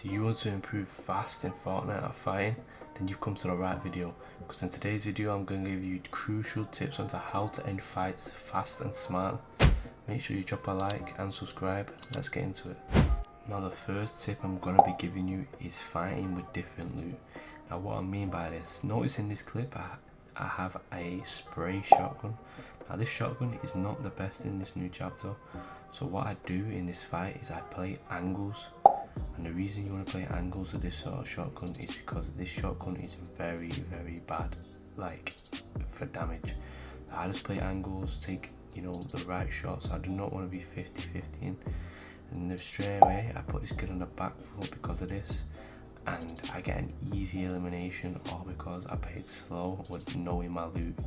Do you want to improve fast in Fortnite at fighting? Then you've come to the right video, because in today's video I'm going to give you crucial tips on how to end fights fast and smart. Make sure you drop a like and subscribe. Let's get into it. Now the first tip I'm going to be giving you is fighting with different loot. Now what I mean by this, notice in this clip I have a spray shotgun. Now this shotgun is not the best in this new chapter, so what I do in this fight is I play angles. And the reason you want to play angles with this sort of shotgun is because this shotgun is very bad, like, for damage. I just play angles, take the right shots. I do not want to be 50-50 in. And then straight away I put this kid on the back foot because of this, and I get an easy elimination, all because I played slow with knowing my loot.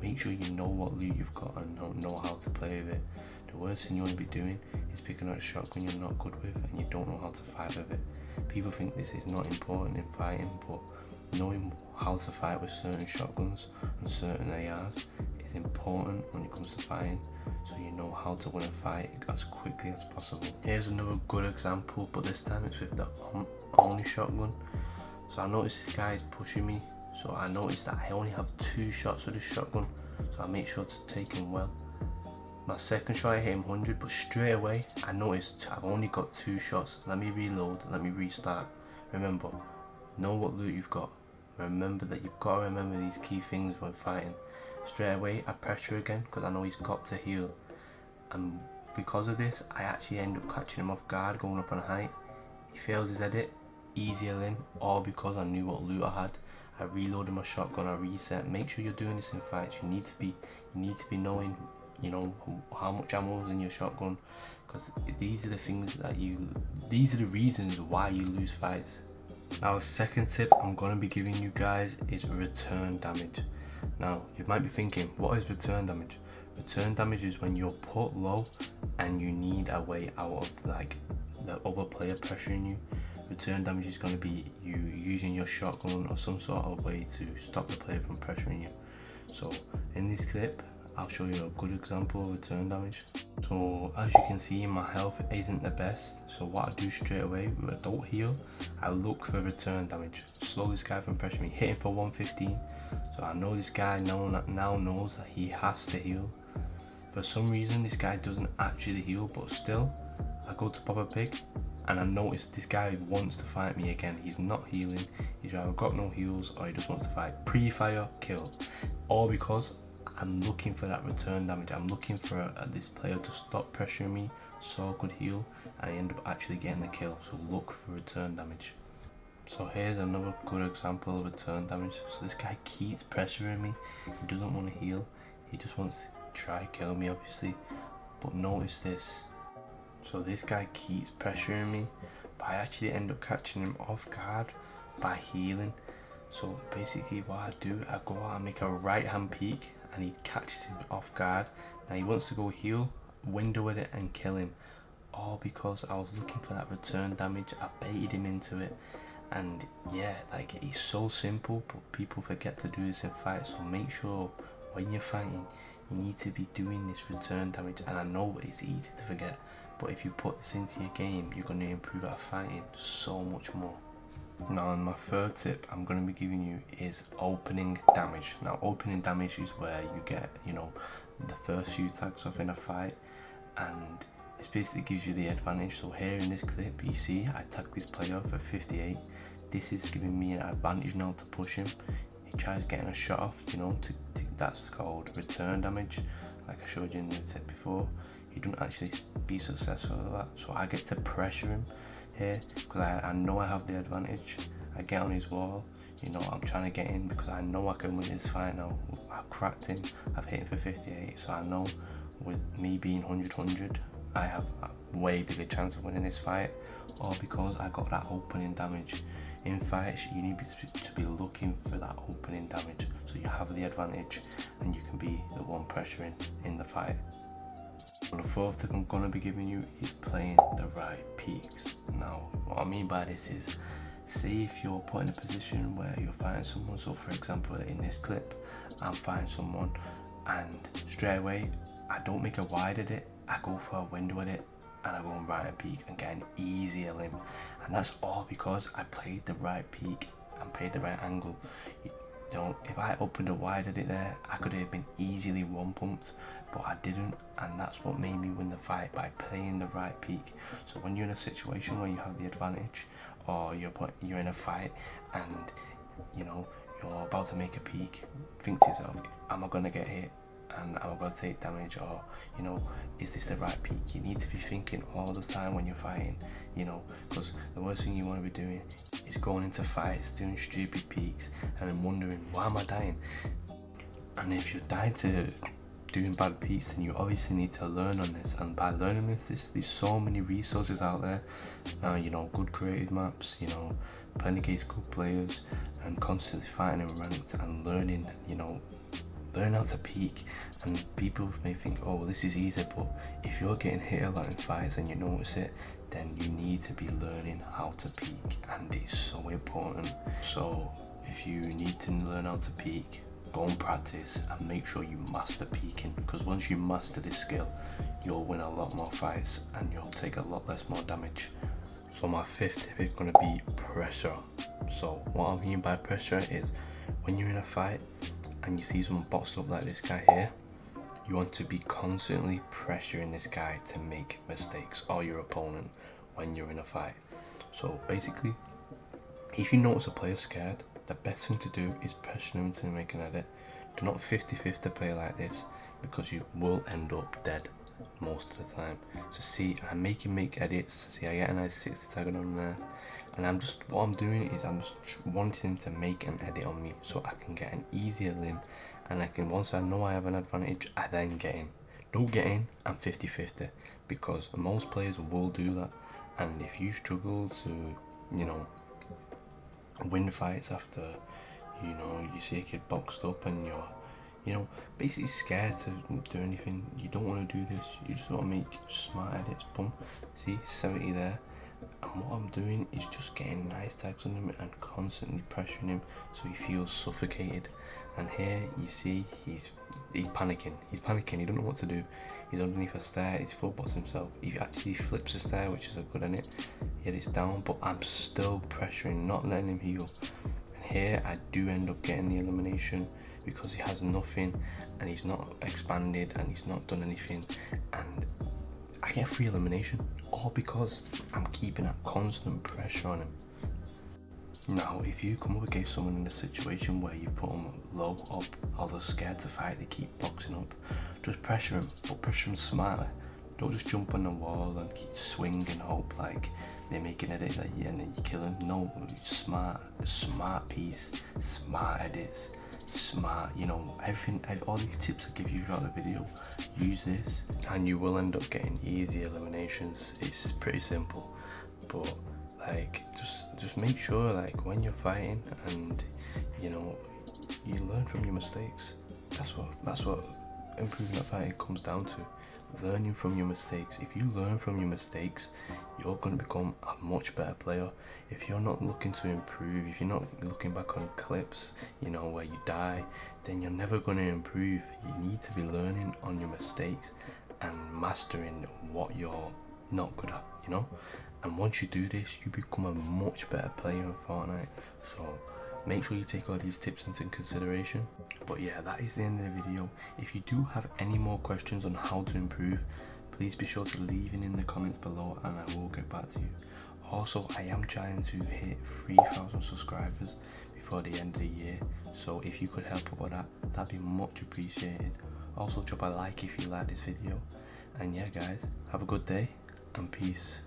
Make sure you know what loot you've got and know how to play with it. The worst thing you want to be doing is picking up a shotgun you're not good with and you don't know how to fight with it. People think this is not important in fighting, but knowing how to fight with certain shotguns and certain ARs is important when it comes to fighting, so you know how to win a fight as quickly as possible. Here's another good example, but this time it's with the only shotgun. So I noticed this guy is pushing me, so I noticed that I only have 2 shots with this shotgun, so I make sure to take him well. My second shot I hit him 100, but straight away I noticed I've only got 2 shots. Let me reload, let me restart. Remember, know what loot you've got. Remember that you've got to remember these key things when fighting. Straight away I pressure again because I know he's got to heal. And because of this, I actually end up catching him off guard going up on height. He fails his edit, easy limb, all because I knew what loot I had. I reloaded my shotgun, I reset. Make sure you're doing this in fights. You need to be knowing how much ammo is in your shotgun, because these are the reasons why you lose fights. Now the second tip I'm going to be giving you guys is return damage. Now you might be thinking, what is return damage? Return damage is when you're put low and you need a way out of the other player pressuring you. Return damage is going to be you using your shotgun or some sort of way to stop the player from pressuring you. So in this clip I'll show you a good example of return damage. So as you can see, my health isn't the best, so what I do straight away with a don't heal, I look for return damage. Slow this guy from pressuring me, hit him for 115. So I know this guy now knows that he has to heal. For some reason this guy doesn't actually heal, but still I go to pop a pick and I notice this guy wants to fight me again. He's not healing, he's either got no heals or he just wants to fight. Pre-fire, kill. All because I'm looking for that return damage. I'm looking for this player to stop pressuring me so I could heal, and I end up actually getting the kill. So look for return damage. So here's another good example of return damage. So this guy keeps pressuring me. He doesn't want to heal. He just wants to try kill me, obviously. But notice this. So this guy keeps pressuring me, but I actually end up catching him off guard by healing. So basically what I do, I go out and make a right hand peek and he catches him off guard. Now he wants to go heal, window it and kill him, all because I was looking for that return damage. I baited him into it, and yeah, like, it's so simple, but people forget to do this in fights. So make sure when you're fighting you need to be doing this return damage, and I know it's easy to forget, but if you put this into your game you're going to improve at fighting so much more. Now my third tip I'm going to be giving you is opening damage. Now opening damage is where you get the first few tags off in a fight, and this basically gives you the advantage. So here in this clip you see I tagged this player for 58. This is giving me an advantage now to push him. He tries getting a shot off, that's called return damage, like I showed you in the tip before. He doesn't actually be successful at that, so I get to pressure him here because I know I have the advantage. I get on his wall, I'm trying to get in because I know I can win this fight now. I've cracked him, I've hit him for 58, so I know with me being 100 I have a way bigger chance of winning this fight, all because I got that opening damage. In fights you need to be looking for that opening damage, so you have the advantage and you can be the one pressuring in the fight. The fourth tip I'm going to be giving you is playing the right peaks. Now what I mean by this is, say if you're put in a position where you're fighting someone. So for example in this clip I'm fighting someone and straight away I don't make a wide edit, I go for a window edit, and I go and right at peak and get an easier limb, and that's all because I played the right peak and played the right angle. You know, if I opened it wide at it there, I could have been easily one pumped, but I didn't, and that's what made me win the fight, by playing the right peak. So when you're in a situation where you have the advantage, or you're in a fight and you know you're about to make a peak, think to yourself, am I gonna get hit? And am I going to take damage? Or, you know, is this the right peak? You need to be thinking all the time when you're fighting, you know, because the worst thing you want to be doing is going into fights, doing stupid peaks, and then wondering, why am I dying? And if you're dying to doing bad peaks, then you obviously need to learn on this. And by learning this, there's so many resources out there, you know, good creative maps, you know, playing against good players, and constantly fighting in ranks and learning, you know, learn how to peak. And people may think, oh, this is easy, but if you're getting hit a lot in fights and you notice it, then you need to be learning how to peak, and it's so important. So if you need to learn how to peak, go and practice and make sure you master peaking, because once you master this skill, you'll win a lot more fights and you'll take a lot less more damage. So my fifth tip is going to be pressure. So what I mean by pressure is, when you're in a fight and you see someone boxed up like this guy here, you want to be constantly pressuring this guy to make mistakes, or your opponent, when you're in a fight. So basically, if you notice a player scared, the best thing to do is pressure him to make an edit. Do not 50-50 play like this, because you will end up dead most of the time. So see, I'm making make edits. See, I get a nice 60 tag on there, and what I'm doing is I'm just wanting him to make an edit on me so I can get an easier limb, and I can, once I know I have an advantage, I then get in. Don't get in and 50-50, because most players will do that. And if you struggle to, you know, win fights after, you know, you see a kid boxed up and you're, you know, basically scared to do anything, you don't want to do this, you just want to make smart edits. Boom, see, 70 there. And what I'm doing is just getting nice tags on him and constantly pressuring him so he feels suffocated. And here you see he's panicking. He doesn't know what to do. He's underneath a stair, he's full box himself. He actually flips the stair, which is a good edit. Yet it's down, but I'm still pressuring, not letting him heal. And here I do end up getting the elimination, because he has nothing and he's not expanded and he's not done anything, and I get free elimination, all because I'm keeping that constant pressure on him. Now, if you come up against someone in a situation where you put them low up, or they're scared to fight, they keep boxing up, just pressure them, but pressure them smartly. Don't just jump on the wall and keep swing and hope like they make an edit like you and then you kill them. No, smart piece, smart edits, smart, you know, everything, all these tips I give you throughout the video, use this and you will end up getting easy eliminations. It's pretty simple, but like just make sure, like, when you're fighting, and you know, you learn from your mistakes. That's what improving at fighting comes down to, learning from your mistakes. If you learn from your mistakes, you're going to become a much better player. If you're not looking to improve, if you're not looking back on clips, you know, where you die, then you're never going to improve. You need to be learning on your mistakes and mastering what you're not good at, you know. And once you do this, you become a much better player in Fortnite. So make sure you take all these tips into consideration. But yeah, that is the end of the video. If you do have any more questions on how to improve, please be sure to leave it in the comments below and I will get back to you. Also, I am trying to hit 3,000 subscribers before the end of the year, so if you could help out with that, that'd be much appreciated. Also, drop a like if you like this video. And yeah guys, have a good day and peace.